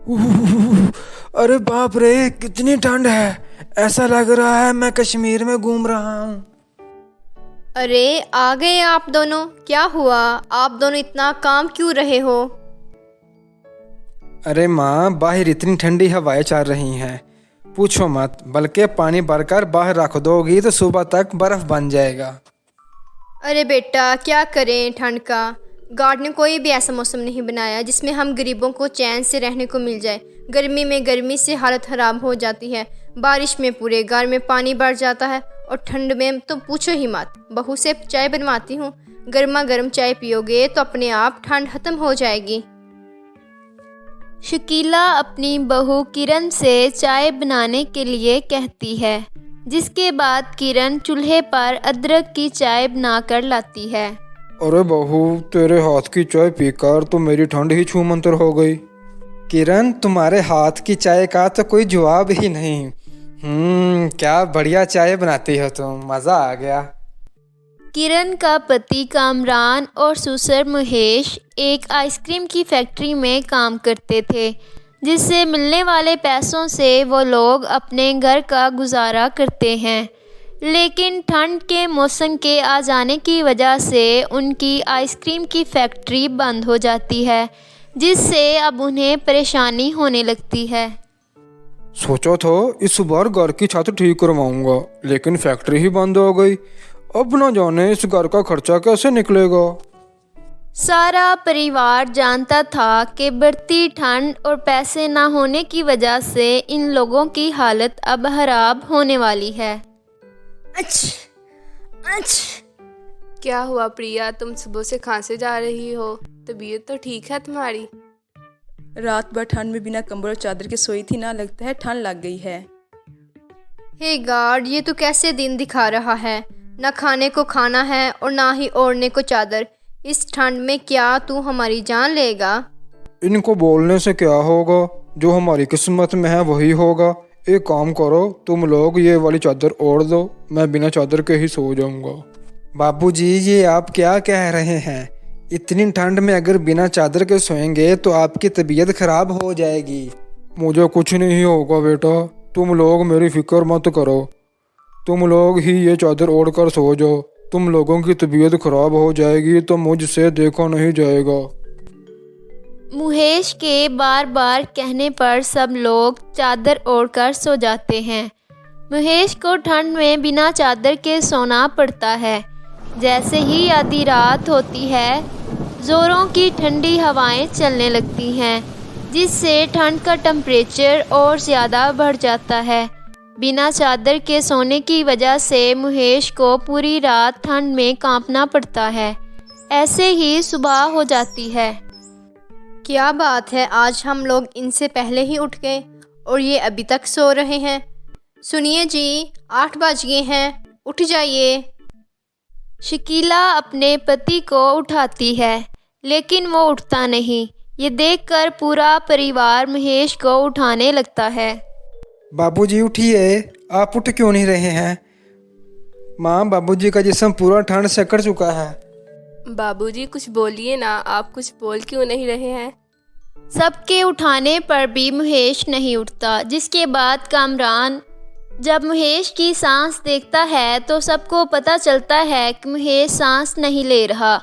उह, अरे बाप रे, कितनी ठंड है। ऐसा लग रहा है मैं कश्मीर में घूम रहा हूँ। अरे आ गए आप दोनों। क्या हुआ, आप दोनों इतना काम क्यों रहे हो? अरे माँ, बाहर इतनी ठंडी हवाएं चल रही हैं, पूछो मत। बल्कि पानी भरकर बाहर रख दोगी तो सुबह तक बर्फ बन जाएगा। अरे बेटा, क्या करें, ठंड का। गॉड ने कोई भी ऐसा मौसम नहीं बनाया जिसमें हम गरीबों को चैन से रहने को मिल जाए। गर्मी में गर्मी से हालत ख़राब हो जाती है, बारिश में पूरे घर में पानी भर जाता है, और ठंड में तो पूछो ही मत। बहू से चाय बनवाती हूँ, गर्मा गर्म चाय पियोगे तो अपने आप ठंड ख़त्म हो जाएगी। शकीला अपनी बहू किरण से चाय बनाने के लिए कहती है, जिसके बाद किरण चूल्हे पर अदरक की चाय बनाकर लाती है। अरे बहू, तेरे हाथ की चाय पीकर तो मेरी ठंड ही छू मंतर हो गई। किरण, तुम्हारे हाथ की चाय का तो कोई जवाब ही नहीं। क्या बढ़िया चाय बनाती हो तुम, मज़ा आ गया। किरण का पति कामरान और ससुर महेश एक आइसक्रीम की फैक्ट्री में काम करते थे, जिससे मिलने वाले पैसों से वो लोग अपने घर का गुजारा करते हैं। लेकिन ठंड के मौसम के आ जाने की वजह से उनकी आइसक्रीम की फैक्ट्री बंद हो जाती है, जिससे अब उन्हें परेशानी होने लगती है। सोचा था इस बार घर की छत ठीक करवाऊंगा, लेकिन फैक्ट्री ही बंद हो गई। अब न जाने इस घर का खर्चा कैसे निकलेगा। सारा परिवार जानता था कि बढ़ती ठंड और पैसे ना होने की वजह से इन लोगों की हालत अब खराब होने वाली है। क्या हुआ प्रिया, तुम सुबह से खांसे जा रही हो? तबीयत तो ठीक है तुम्हारी? रात भर ठंड में बिना कंबल और चादर के सोई थी ना, लगता है ठंड लग गई है। हे गॉड, ये तो कैसे दिन दिखा रहा है। ना खाने को खाना है और ना ही ओढ़ने को चादर। इस ठंड में क्या तू हमारी जान लेगा? इनको बोलने से क्या होगा, जो हमारी किस्मत में है वही होगा। एक काम करो, तुम लोग ये वाली चादर ओढ़ दो, मैं बिना चादर के ही सो जाऊंगा। बाबूजी, ये आप क्या कह रहे हैं? इतनी ठंड में अगर बिना चादर के सोएंगे तो आपकी तबीयत खराब हो जाएगी। मुझे कुछ नहीं होगा बेटा, तुम लोग मेरी फिक्र मत करो। तुम लोग ही ये चादर ओढ़ कर सो जाओ। तुम लोगों की तबीयत खराब हो जाएगी तो मुझसे देखा नहीं जाएगा। महेश के बार बार कहने पर सब लोग चादर ओढ़कर सो जाते हैं। महेश को ठंड में बिना चादर के सोना पड़ता है। जैसे ही आधी रात होती है, ज़ोरों की ठंडी हवाएं चलने लगती हैं, जिससे ठंड का टेम्परेचर और ज़्यादा बढ़ जाता है। बिना चादर के सोने की वजह से महेश को पूरी रात ठंड में कांपना पड़ता है। ऐसे ही सुबह हो जाती है। क्या बात है, आज हम लोग इनसे पहले ही उठ गए और ये अभी तक सो रहे हैं। सुनिए जी, 8 बज गए हैं, उठ जाइए। शकीला अपने पति को उठाती है, लेकिन वो उठता नहीं। ये देखकर पूरा परिवार महेश को उठाने लगता है। बाबूजी उठिए, आप उठ क्यों नहीं रहे हैं? माँ, बाबूजी का जिस्म पूरा ठंड से कट चुका है। बाबूजी कुछ बोलिए ना, आप कुछ बोल क्यों नहीं रहे हैं? सबके उठाने पर भी महेश नहीं उठता, जिसके बाद कामरान जब महेश की सांस देखता है तो सबको पता चलता है कि महेश सांस नहीं ले रहा।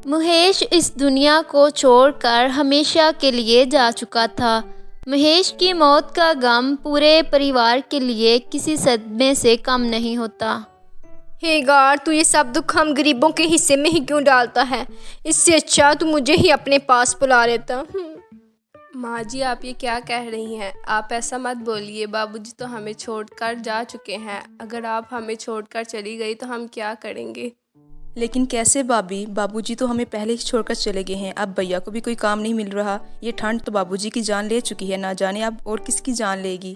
महेश इस दुनिया को छोड़कर हमेशा के लिए जा चुका था। महेश की मौत का गम पूरे परिवार के लिए किसी सदमे से कम नहीं होता। हे गॉड, तू ये सब दुख हम गरीबों के हिस्से में ही क्यों डालता है? इससे अच्छा तू मुझे ही अपने पास बुला लेता। माँ जी, आप ये क्या कह रही हैं? आप ऐसा मत बोलिए, बाबूजी तो हमें छोड़कर जा चुके हैं। अगर आप हमें छोड़कर चली गई तो हम क्या करेंगे? लेकिन कैसे भाभी, बाबूजी तो हमें पहले ही छोड़कर चले गए हैं। अब भैया को भी कोई काम नहीं मिल रहा। ये ठंड तो बाबूजी की जान ले चुकी है, ना जाने अब और किसकी जान लेगी।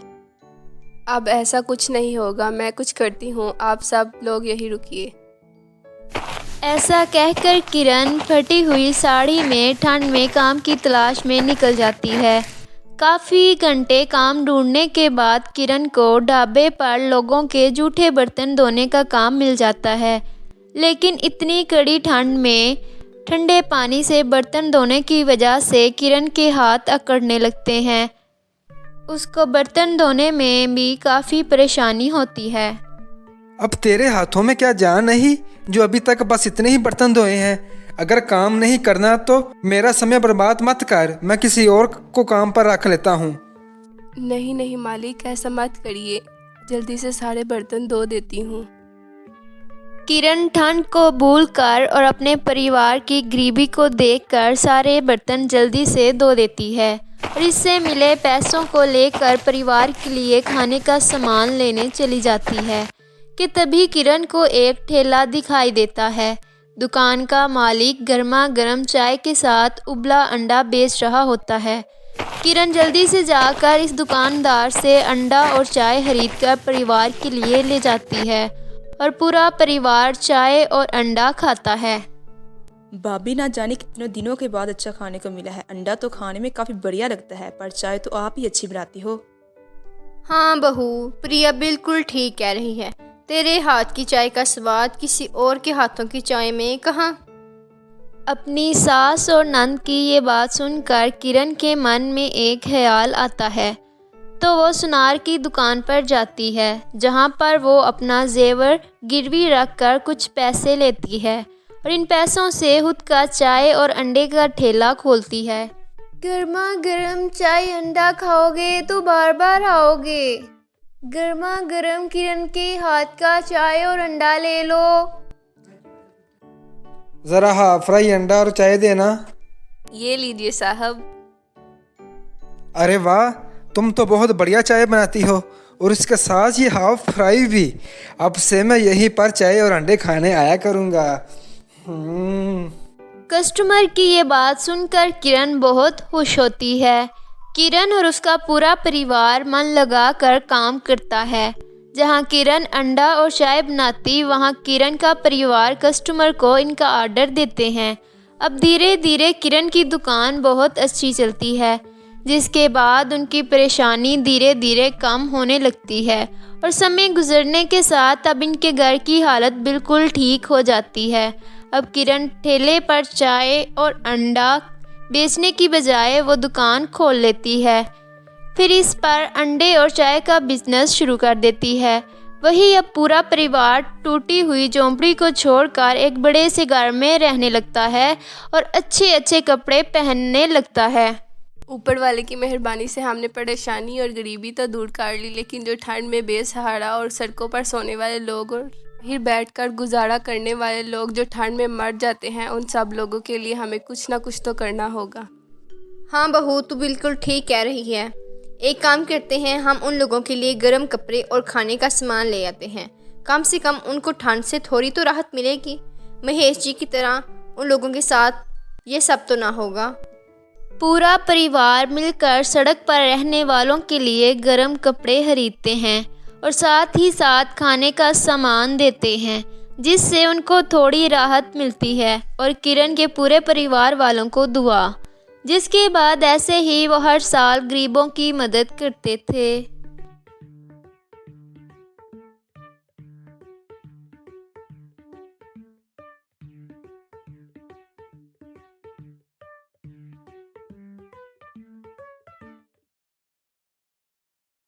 अब ऐसा कुछ नहीं होगा, मैं कुछ करती हूँ, आप सब लोग यही रुकिए। ऐसा कहकर किरण फटी हुई साड़ी में ठंड में काम की तलाश में निकल जाती है। काफ़ी घंटे काम ढूंढने के बाद किरण को ढाबे पर लोगों के जूठे बर्तन धोने का काम मिल जाता है। लेकिन इतनी कड़ी ठंड में ठंडे पानी से बर्तन धोने की वजह से किरण के हाथ अकड़ने लगते हैं। उसको बर्तन धोने में भी काफ़ी परेशानी होती है। अब तेरे हाथों में क्या जान नहीं जो अभी तक बस इतने ही बर्तन धोए हैं। अगर काम नहीं करना तो मेरा समय बर्बाद मत कर, मैं किसी और को काम पर रख लेता हूँ। नहीं नहीं मालिक, ऐसा मत करिए, जल्दी से सारे बर्तन धो देती हूँ। किरण ठंड को भूलकर और अपने परिवार की गरीबी को देखकर सारे बर्तन जल्दी से धो देती है और इससे मिले पैसों को लेकर परिवार के लिए खाने का सामान लेने चली जाती है कि तभी किरण को एक ठेला दिखाई देता है। दुकान का मालिक गर्मा गर्म चाय के साथ उबला अंडा बेच रहा होता है। किरण जल्दी से जाकर इस दुकानदार से अंडा और चाय खरीदकर परिवार के लिए ले जाती है और पूरा परिवार चाय और अंडा खाता है। भाभी ना जाने कितने दिनों के बाद अच्छा खाने को मिला है। अंडा तो खाने में काफ़ी बढ़िया लगता है, पर चाय तो आप ही अच्छी बनाती हो। हाँ बहू, प्रिया बिल्कुल ठीक कह रही है। तेरे हाथ की चाय का स्वाद किसी और के हाथों की चाय में कहाँ। अपनी सास और नंद की ये बात सुनकर किरण के मन में एक ख्याल आता है तो वो सुनार की दुकान पर जाती है जहाँ पर वो अपना जेवर गिरवी रखकर कुछ पैसे लेती है और इन पैसों से खुद का चाय और अंडे का ठेला खोलती है। गर्मा गर्म चाय अंडा खाओगे तो बार बार आओगे। गर्मा गर्म किरण के हाथ का चाय और अंडा ले लो। जरा हाफ फ्राई अंडा और चाय देना। ये लीजिए साहब। अरे वाह, तुम तो बहुत बढ़िया चाय बनाती हो और इसके साथ ये हाफ फ्राई भी। अब से मैं यहीं पर चाय और अंडे खाने आया करूँगा। कस्टमर की ये बात सुनकर किरण बहुत खुश होती है। किरण और उसका पूरा परिवार मन लगा कर काम करता है। जहाँ किरण अंडा और चाय बनाती वहाँ किरण का परिवार कस्टमर को इनका ऑर्डर देते हैं। अब धीरे धीरे किरण की दुकान बहुत अच्छी चलती है, जिसके बाद उनकी परेशानी धीरे धीरे कम होने लगती है और समय गुजरने के साथ अब इनके घर की हालत बिल्कुल ठीक हो जाती है। अब किरण ठेले पर चाय और अंडा बेचने की बजाय वो दुकान खोल लेती है। फिर इस पर अंडे और चाय का बिजनेस शुरू कर देती है। वही अब पूरा परिवार टूटी हुई झोंपड़ी को छोड़कर एक बड़े से घर में रहने लगता है और अच्छे अच्छे कपड़े पहनने लगता है। ऊपर वाले की मेहरबानी से हमने परेशानी और गरीबी तो दूर कर ली, लेकिन जो ठंड में बेसहारा और सड़कों पर सोने वाले लोग और फिर बैठकर गुजारा करने वाले लोग जो ठंड में मर जाते हैं, उन सब लोगों के लिए हमें कुछ ना कुछ तो करना होगा। हाँ बहू, तू बिल्कुल ठीक कह रही है। एक काम करते हैं, हम उन लोगों के लिए गर्म कपड़े और खाने का सामान ले आते हैं। कम से कम उनको ठंड से थोड़ी तो राहत मिलेगी। महेश जी की तरह उन लोगों के साथ ये सब तो ना होगा। पूरा परिवार मिलकर सड़क पर रहने वालों के लिए गर्म कपड़े खरीदते हैं और साथ ही साथ खाने का सामान देते हैं, जिससे उनको थोड़ी राहत मिलती है और किरण के पूरे परिवार वालों को दुआ। जिसके बाद ऐसे ही वो हर साल गरीबों की मदद करते थे।